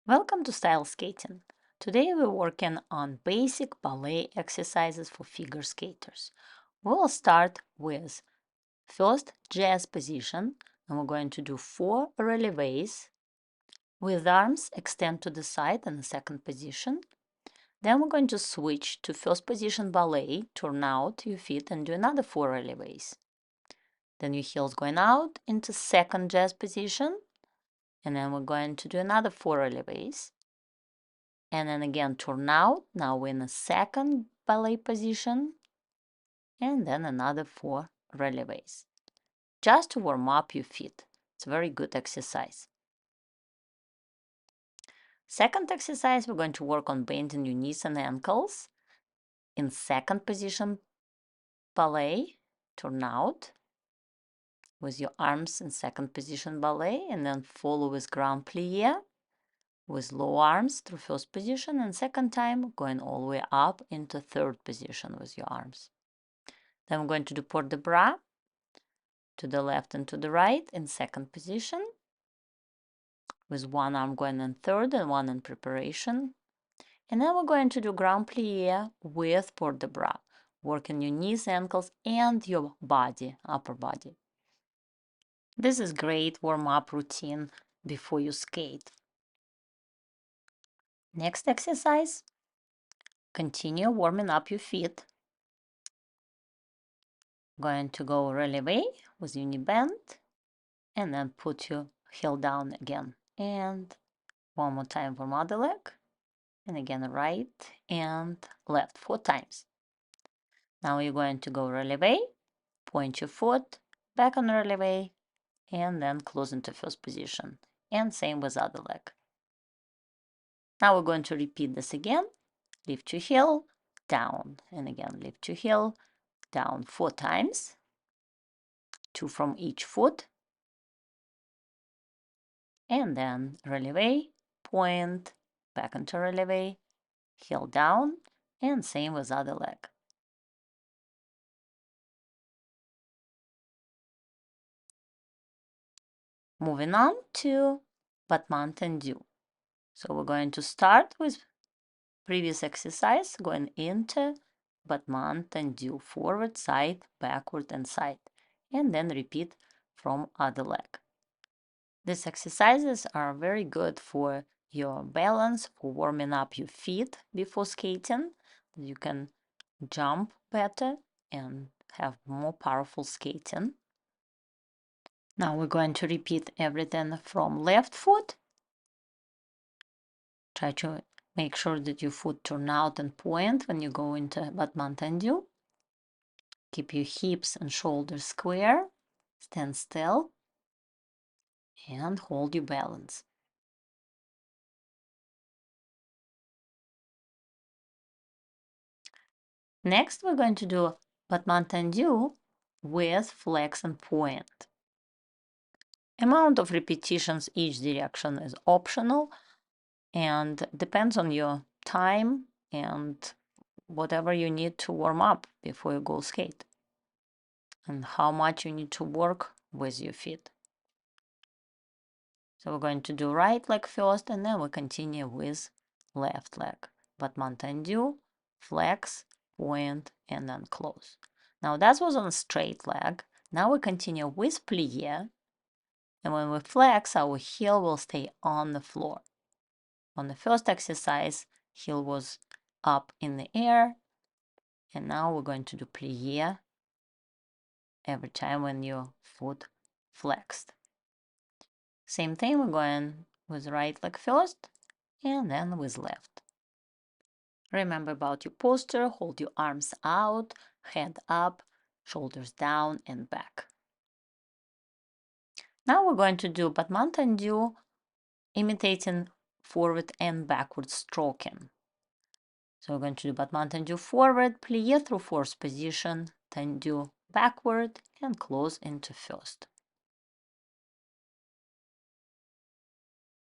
Welcome to Style Skating. Today we're working on basic ballet exercises for figure skaters. We'll start with first jazz position, and we're going to do 4 relevés with arms extend to the side in the second position. Then we're going to switch to first position ballet, turn out your feet and do another 4 relevés. Then your heels going out into second jazz position, and then we're going to do another 4 relevés. And then again turn out. Now we're in the second ballet position, and then another 4 relevés, just to warm up your feet. It's a very good exercise. Second exercise, we're going to work on bending your knees and ankles. In second position ballet, turn out with your arms in second position ballet, and then follow with grand plié with low arms through first position, and second time going all the way up into third position with your arms. Then I'm going to do port de bras to the left and to the right in second position, with one arm going in third and one in preparation. And then we're going to do grand plié with port de bras, working your knees, ankles, and your body, upper body. This is great warm-up routine before you skate. Next exercise, continue warming up your feet. Going to go relevé with your knee bent, and then put your heel down again. And one more time for other leg. And again, right and left 4 times. Now you're going to go relevé, point your foot, back on relevé, and then close into first position. And same with other leg. Now we're going to repeat this again. Lift your heel, down, and again lift your heel, down 4 times. 2 from each foot. And then relevé, point, back into relevé, heel down, and same with other leg. Moving on to Battement Tendu. So we're going to start with previous exercise, going into Battement Tendu, forward, side, backward, and side, and then repeat from other leg. These exercises are very good for your balance, for warming up your feet before skating. You can jump better and have more powerful skating. Now we're going to repeat everything from left foot. Try to make sure that your foot turn out and point when you go into Battement Tendu. Keep your hips and shoulders square. Stand still and hold your balance. Next, we're going to do Battement Tendu with flex and point. Amount of repetitions each direction is optional and depends on your time and whatever you need to warm up before you go skate, and how much you need to work with your feet. So we're going to do right leg first, and then we continue with left leg. Battement Tendu, flex, point, and then close. Now that was on a straight leg. Now we continue with plié, and when we flex, our heel will stay on the floor. On the first exercise, heel was up in the air, and now we're going to do plié every time when your foot flexed. Same thing, we're going with right leg first, and then with left. Remember about your posture, hold your arms out, head up, shoulders down and back. Now we're going to do Battement Tendu, imitating forward and backward stroking. So we're going to do Battement Tendu forward, plié through fourth position, Tendu backward, and close into first.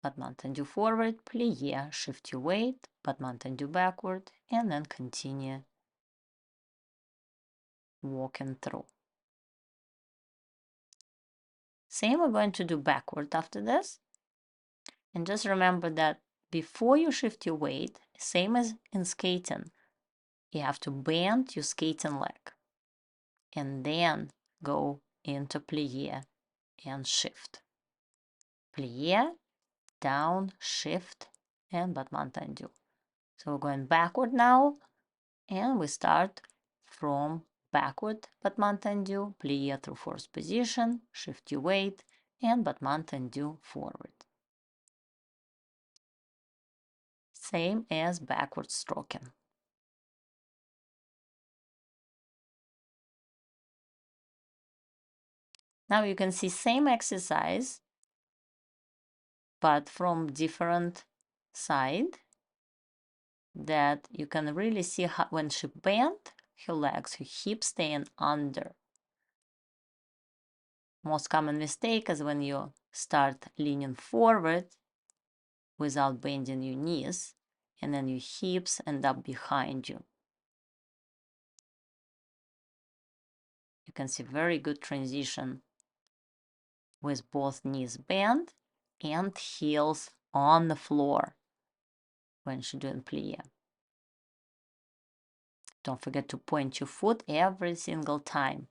Battement Tendu forward, plié, shift your weight, Battement Tendu backward, and then continue walking through. Same we're going to do backward after this. And just remember that before you shift your weight, same as in skating, you have to bend your skating leg and then go into plié and shift. Plié, down, shift, and battement tendu. So we're going backward now, and we start from backward battement tendu, plié through fourth position, shift your weight, and battement tendu forward. Same as backward stroking. Now you can see same exercise, but from different side, that you can really see how when she bent her legs, her hips staying under. Most common mistake is when you start leaning forward without bending your knees, and then your hips end up behind you. You can see very good transition with both knees bent and heels on the floor when she's doing plié. Don't forget to point your foot every single time,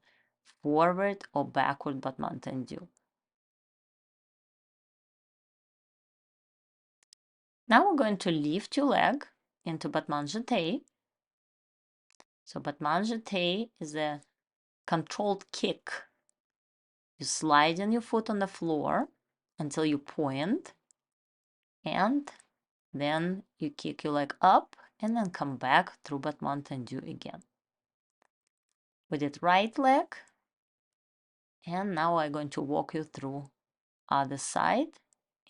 forward or backward battement tendu. Now we're going to lift your leg into battement jeté. So battement jeté is a controlled kick. You slide on your foot on the floor until you point, and then you kick your leg up and then come back through battement tendu again. We did right leg, and now I'm going to walk you through other side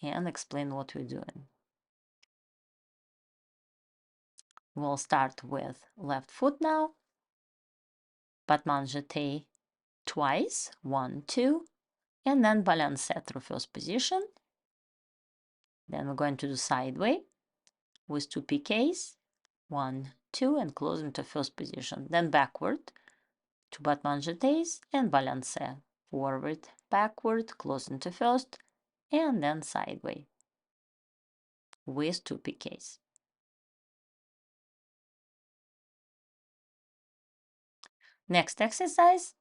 and explain what we're doing. We'll start with left foot now. Battement jeté twice, 1, 2, and then balance through first position. Then we're going to do sideway with 2 piqués, 1, 2, and close into first position. Then backward, 2 battement jetés and balance. Forward, backward, close into first, and then sideway with 2 piqués. Next exercise,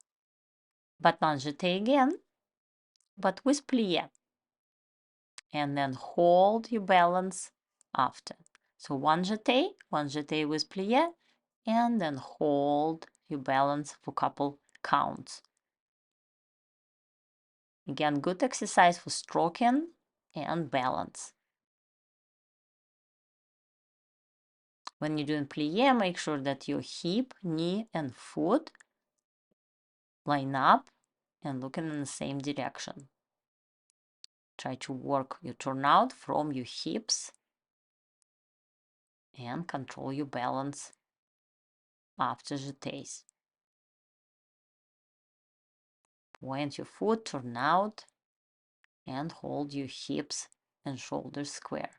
battement jeté again, but with plié. And then hold your balance after. So one jeté with plié, and then hold your balance for a couple counts. Again, good exercise for stroking and balance. When you're doing plié, make sure that your hip, knee, and foot line up and looking in the same direction. Try to work your turnout from your hips and control your balance after jetés. Point your foot, turn out, and hold your hips and shoulders square.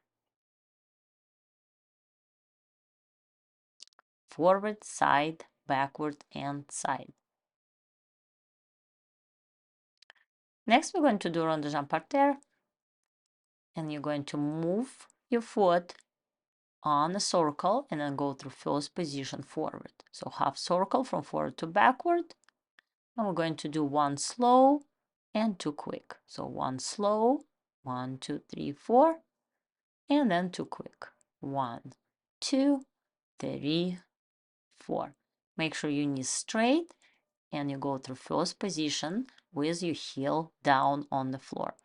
Forward, side, backward, and side. Next, we're going to do round de jambe par terre, and you're going to move your foot on a circle and then go through first position forward. So half circle from forward to backward, and we're going to do 1 slow and 2 quick. So 1 slow, 1, 2, 3, 4, and then 2 quick. 1, 2, 3, 4. Make sure your knees straight and you go through first position with your heel down on the floor.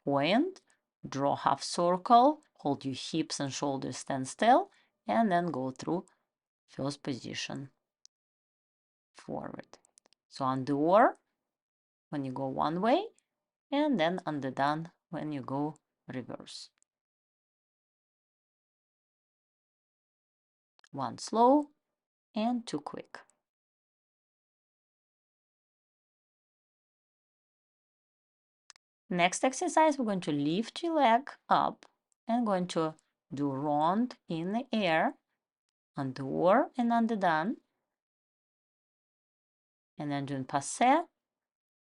Point, draw half circle, hold your hips and shoulders, stand still, and then go through first position forward. So underoar when you go one way, and then underdone when you go reverse. 1 slow and 2 quick. Next exercise, we're going to lift your leg up and going to do round in the air, underoar and underdone, and then doing passé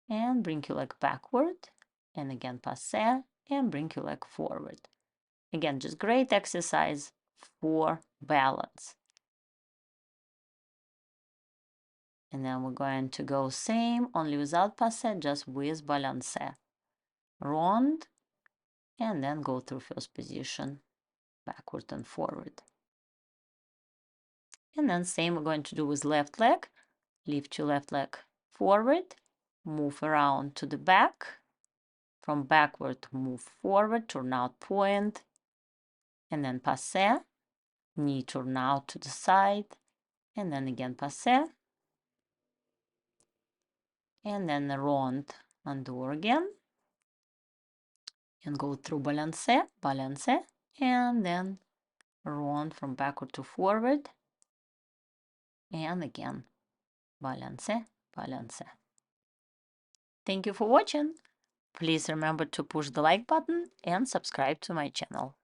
and bring your leg backward, and again passé and bring your leg forward. Again, just great exercise for balance. And then we're going to go same, only without passé, just with balancé. Rond, and then go through first position, backward and forward. And then same we're going to do with left leg. Lift your left leg forward, move around to the back. From backward, move forward, turn out point, and then passé. Knee turn out to the side, and then again passé. And then rond, undo again. And go through balancé, balancé, and then rond from backward to forward. And again, balancé, balancé. Thank you for watching. Please remember to push the like button and subscribe to my channel.